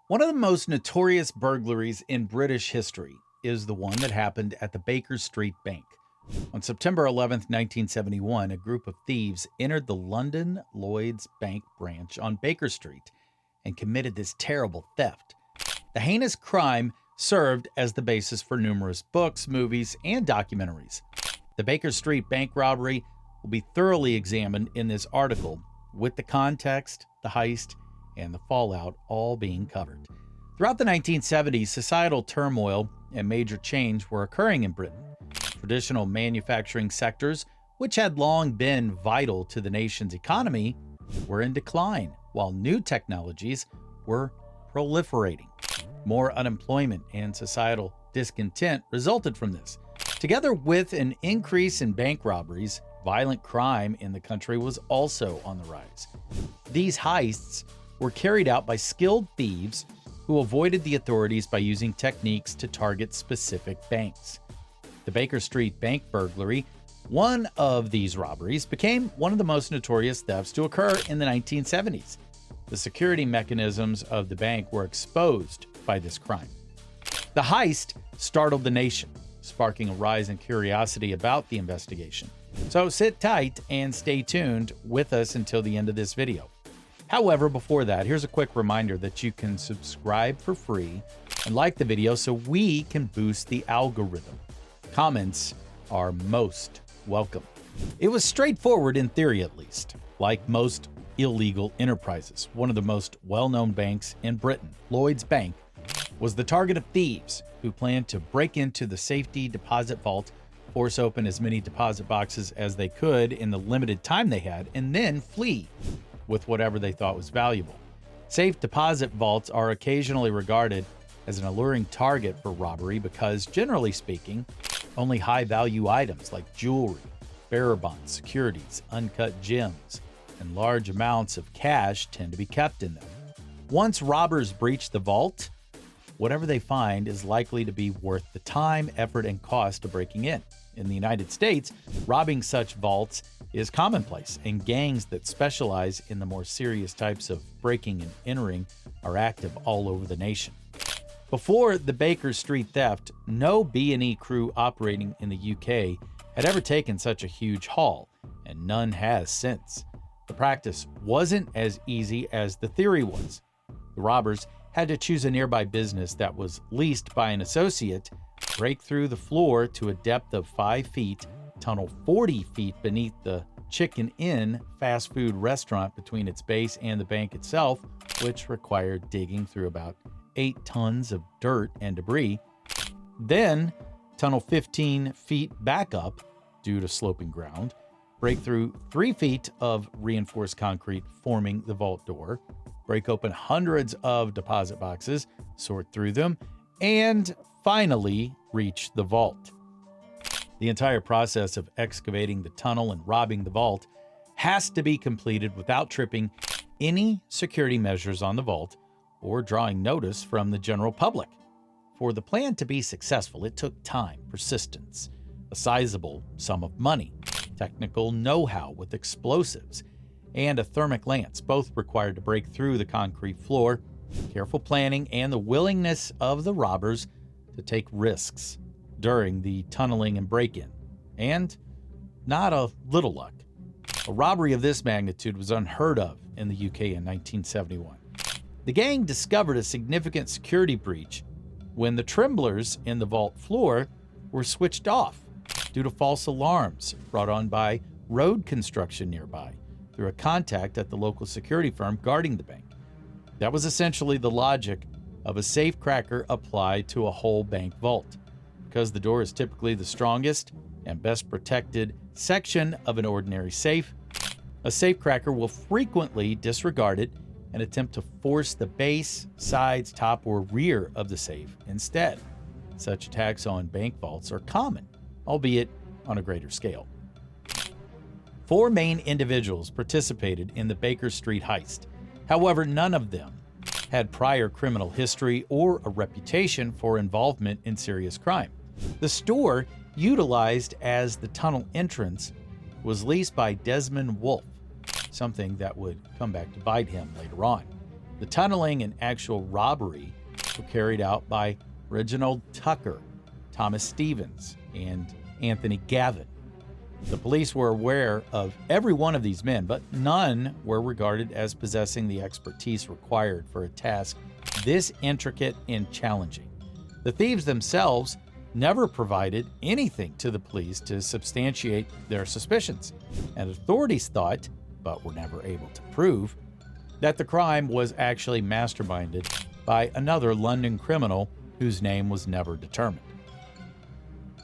One of the most notorious burglaries in British history is the one that happened at the Baker Street Bank. On September 11th, 1971, a group of thieves entered the London Lloyds Bank branch on Baker Street and committed this terrible theft. The heinous crime served as the basis for numerous books, movies, and documentaries. The Baker Street Bank robbery will be thoroughly examined in this article, with the context, the heist, and the fallout all being covered. Throughout the 1970s, societal turmoil and major change were occurring in Britain. Traditional manufacturing sectors, which had long been vital to the nation's economy, were in decline, while new technologies were proliferating. More unemployment and societal discontent resulted from this. Together with an increase in bank robberies, violent crime in the country was also on the rise. These heists were carried out by skilled thieves who avoided the authorities by using techniques to target specific banks. The Baker Street Bank burglary, one of these robberies, became one of the most notorious thefts to occur in the 1970s. The security mechanisms of the bank were exposed by this crime. The heist startled the nation, sparking a rise in curiosity about the investigation. So sit tight and stay tuned with us until the end of this video. However, before that, here's a quick reminder that you can subscribe for free and like the video so we can boost the algorithm. Comments are most welcome. It was straightforward in theory, at least. Like most illegal enterprises, one of the most well-known banks in Britain, Lloyds Bank, was the target of thieves who planned to break into the safety deposit vault, force open as many deposit boxes as they could in the limited time they had, and then flee with whatever they thought was valuable. Safe deposit vaults are occasionally regarded as an alluring target for robbery because, generally speaking, only high-value items like jewelry, bearer bonds, securities, uncut gems, and large amounts of cash tend to be kept in them. Once robbers breach the vault, whatever they find is likely to be worth the time, effort, and cost of breaking in. In the United States, robbing such vaults is commonplace, and gangs that specialize in the more serious types of breaking and entering are active all over the nation. Before the Baker Street theft, no B&E crew operating in the UK had ever taken such a huge haul, and none has since. The practice wasn't as easy as the theory was. The robbers had to choose a nearby business that was leased by an associate, break through the floor to a depth of 5 feet, tunnel 40 feet beneath the Chicken Inn fast food restaurant between its base and the bank itself, which required digging through about 8 tons of dirt and debris. Then tunnel 15 feet back up due to sloping ground, break through 3 feet of reinforced concrete forming the vault door, break open hundreds of deposit boxes, sort through them, and finally reach the vault. The entire process of excavating the tunnel and robbing the vault has to be completed without tripping any security measures on the vault or drawing notice from the general public. For the plan to be successful, it took time, persistence, a sizable sum of money, technical know-how with explosives, and a thermic lance, both required to break through the concrete floor, careful planning, and the willingness of the robbers to take risks during the tunneling and break-in. And not a little luck. A robbery of this magnitude was unheard of in the UK in 1971. The gang discovered a significant security breach when the tremblers in the vault floor were switched off due to false alarms brought on by road construction nearby through a contact at the local security firm guarding the bank. That was essentially the logic of a safe cracker applied to a whole bank vault. Because the door is typically the strongest and best protected section of an ordinary safe, a safe cracker will frequently disregard it and attempt to force the base, sides, top, or rear of the safe instead. Such attacks on bank vaults are common, albeit on a greater scale. 4 main individuals participated in the Baker Street heist. However, none of them had prior criminal history or a reputation for involvement in serious crime. The store, utilized as the tunnel entrance, was leased by Desmond Wolfe, something that would come back to bite him later on. The tunneling and actual robbery were carried out by Reginald Tucker, Thomas Stevens, and Anthony Gavin. The police were aware of every one of these men, but none were regarded as possessing the expertise required for a task this intricate and challenging. The thieves themselves never provided anything to the police to substantiate their suspicions, and authorities thought, but were never able to prove, that the crime was actually masterminded by another London criminal whose name was never determined.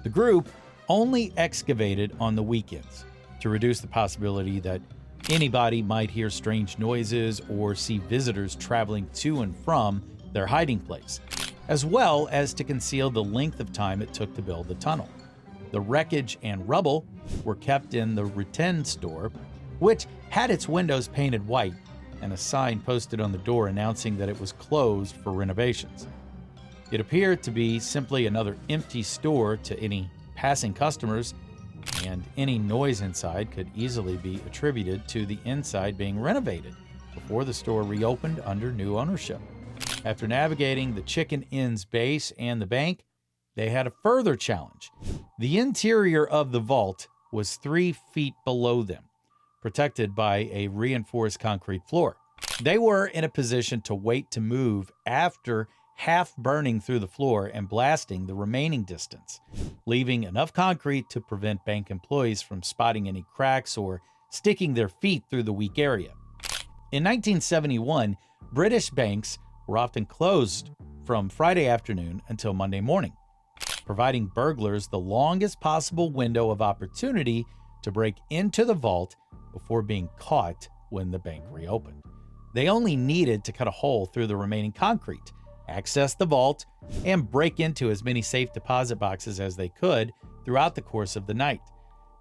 The group only excavated on the weekends to reduce the possibility that anybody might hear strange noises or see visitors traveling to and from their hiding place, as well as to conceal the length of time it took to build the tunnel. The wreckage and rubble were kept in the Retin store, which had its windows painted white and a sign posted on the door announcing that it was closed for renovations. It appeared to be simply another empty store to any passing customers, and any noise inside could easily be attributed to the inside being renovated before the store reopened under new ownership. After navigating the Chicken Inn's base and the bank, they had a further challenge. The interior of the vault was 3 feet below them, protected by a reinforced concrete floor. They were in a position to wait to move after half burning through the floor and blasting the remaining distance, leaving enough concrete to prevent bank employees from spotting any cracks or sticking their feet through the weak area. In 1971, British banks were often closed from Friday afternoon until Monday morning, providing burglars the longest possible window of opportunity to break into the vault before being caught when the bank reopened. They only needed to cut a hole through the remaining concrete, access the vault, and break into as many safe deposit boxes as they could throughout the course of the night.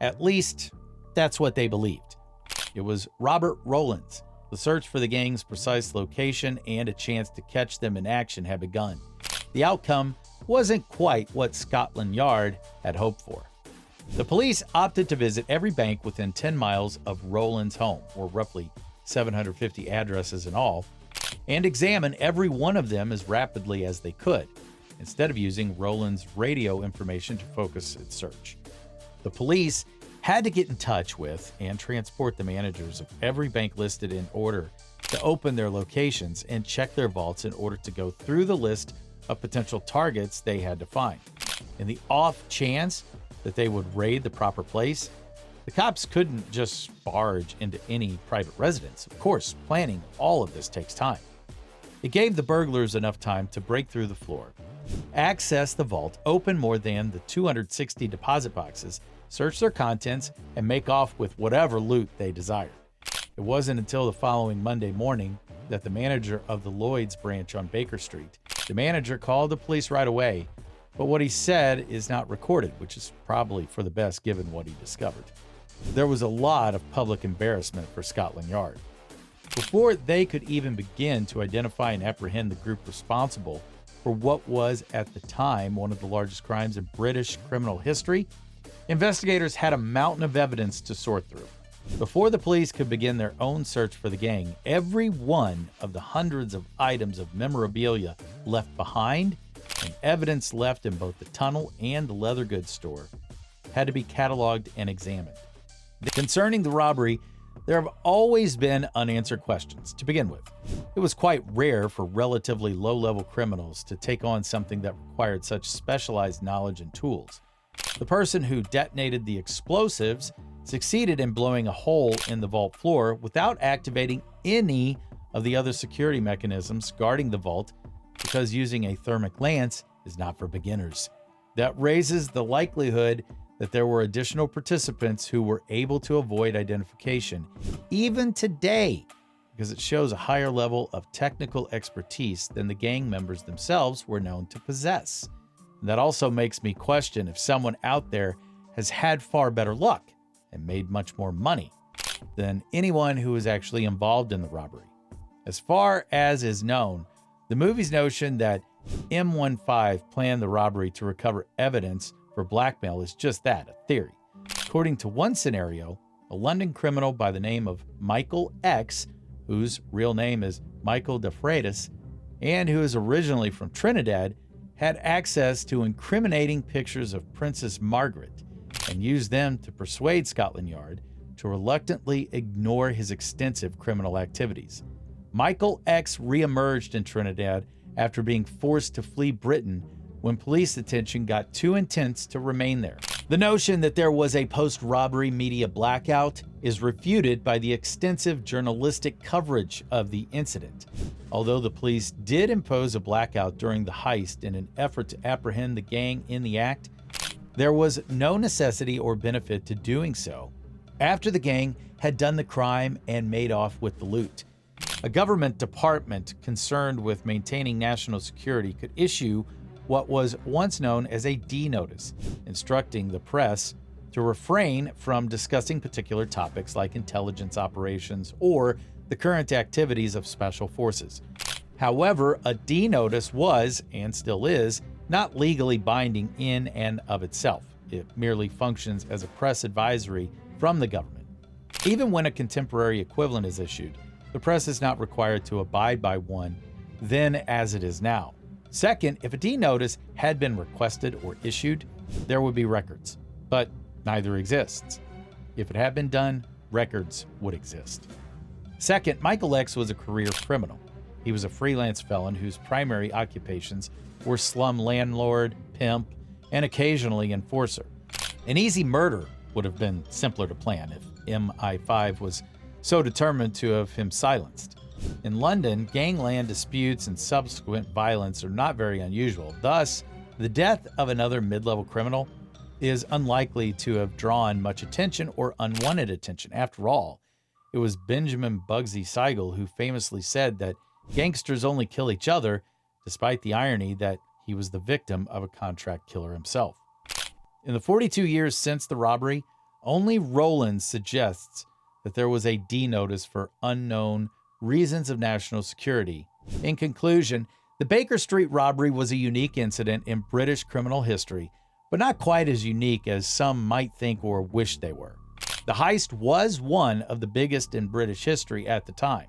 At least, that's what they believed. It was Robert Rowland's. The search for the gang's precise location and a chance to catch them in action had begun. The outcome wasn't quite what Scotland Yard had hoped for. The police opted to visit every bank within 10 miles of Rowland's home, or roughly 750 addresses in all, and examine every one of them as rapidly as they could, instead of using Rowland's radio information to focus its search. The police had to get in touch with and transport the managers of every bank listed in order to open their locations and check their vaults in order to go through the list of potential targets they had to find. In the off chance that they would raid the proper place, the cops couldn't just barge into any private residence. Of course, planning all of this takes time. It gave the burglars enough time to break through the floor, access the vault, open more than the 260 deposit boxes, search their contents, and make off with whatever loot they desired. It wasn't until the following Monday morning that the manager of the Lloyd's branch on Baker Street, the manager called the police right away, but what he said is not recorded, which is probably for the best given what he discovered. There was a lot of public embarrassment for Scotland Yard. Before they could even begin to identify and apprehend the group responsible for what was at the time one of the largest crimes in British criminal history, investigators had a mountain of evidence to sort through. Before the police could begin their own search for the gang, every one of the hundreds of items of memorabilia left behind and evidence left in both the tunnel and the leather goods store had to be cataloged and examined. Concerning the robbery, there have always been unanswered questions. To begin with, it was quite rare for relatively low-level criminals to take on something that required such specialized knowledge and tools. The person who detonated the explosives succeeded in blowing a hole in the vault floor without activating any of the other security mechanisms guarding the vault, because using a thermic lance is not for beginners. That raises the likelihood that there were additional participants who were able to avoid identification, even today, because it shows a higher level of technical expertise than the gang members themselves were known to possess. And that also makes me question if someone out there has had far better luck and made much more money than anyone who was actually involved in the robbery. As far as is known, the movie's notion that M15 planned the robbery to recover evidence for blackmail is just that, a theory. According to one scenario, a London criminal by the name of Michael X whose real name is Michael DeFreitas, and who is originally from Trinidad, had access to incriminating pictures of Princess Margaret and used them to persuade Scotland Yard to reluctantly ignore his extensive criminal activities. Michael X reemerged in Trinidad after being forced to flee Britain when police attention got too intense to remain there. The notion that there was a post-robbery media blackout is refuted by the extensive journalistic coverage of the incident. Although the police did impose a blackout during the heist in an effort to apprehend the gang in the act, there was no necessity or benefit to doing so after the gang had done the crime and made off with the loot. A government department concerned with maintaining national security could issue what was once known as a D notice, instructing the press to refrain from discussing particular topics like intelligence operations or the current activities of special forces. However, a D notice was, and still is, not legally binding in and of itself. It merely functions as a press advisory from the government. Even when a contemporary equivalent is issued, the press is not required to abide by one then as it is now. Second, if a D notice had been requested or issued, there would be records, but neither exists. If it had been done, records would exist. Second, Michael X was a career criminal. He was a freelance felon whose primary occupations were slum landlord, pimp, and occasionally enforcer. An easy murder would have been simpler to plan if MI5 was so determined to have him silenced. In London, gangland disputes and subsequent violence are not very unusual. Thus, the death of another mid-level criminal is unlikely to have drawn much attention or unwanted attention. After all, it was Benjamin Bugsy Siegel who famously said that gangsters only kill each other, despite the irony that he was the victim of a contract killer himself. In the 42 years since the robbery, only Rowland suggests that there was a D notice for unknown reasons of national security. In conclusion, the Baker Street robbery was a unique incident in British criminal history, but not quite as unique as some might think or wish they were. The heist was one of the biggest in British history at the time.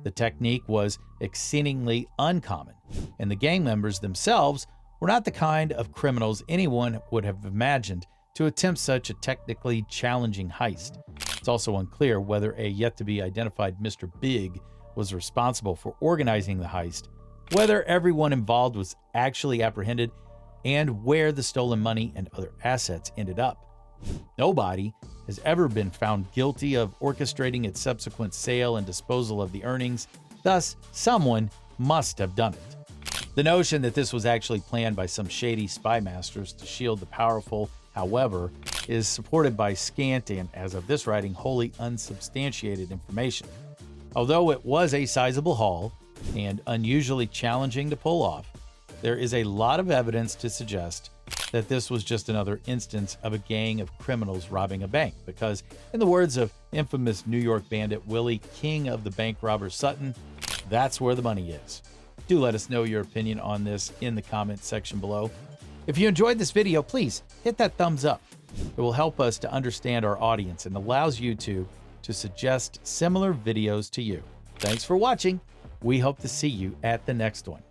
The technique was exceedingly uncommon, and the gang members themselves were not the kind of criminals anyone would have imagined to attempt such a technically challenging heist. It's also unclear whether a yet-to-be-identified Mr. Big was responsible for organizing the heist, whether everyone involved was actually apprehended, and where the stolen money and other assets ended up. Nobody has ever been found guilty of orchestrating its subsequent sale and disposal of the earnings, thus someone must have done it. The notion that this was actually planned by some shady spy masters to shield the powerful, however, is supported by scant and, as of this writing, wholly unsubstantiated information. Although it was a sizable haul and unusually challenging to pull off, there is a lot of evidence to suggest that this was just another instance of a gang of criminals robbing a bank, because, in the words of infamous New York bandit Willie, King of the Bank Robbers Sutton, that's where the money is. Do let us know your opinion on this in the comments section below. If you enjoyed this video, please hit that thumbs up. It will help us to understand our audience and allows YouTube to suggest similar videos to you. Thanks for watching. We hope to see you at the next one.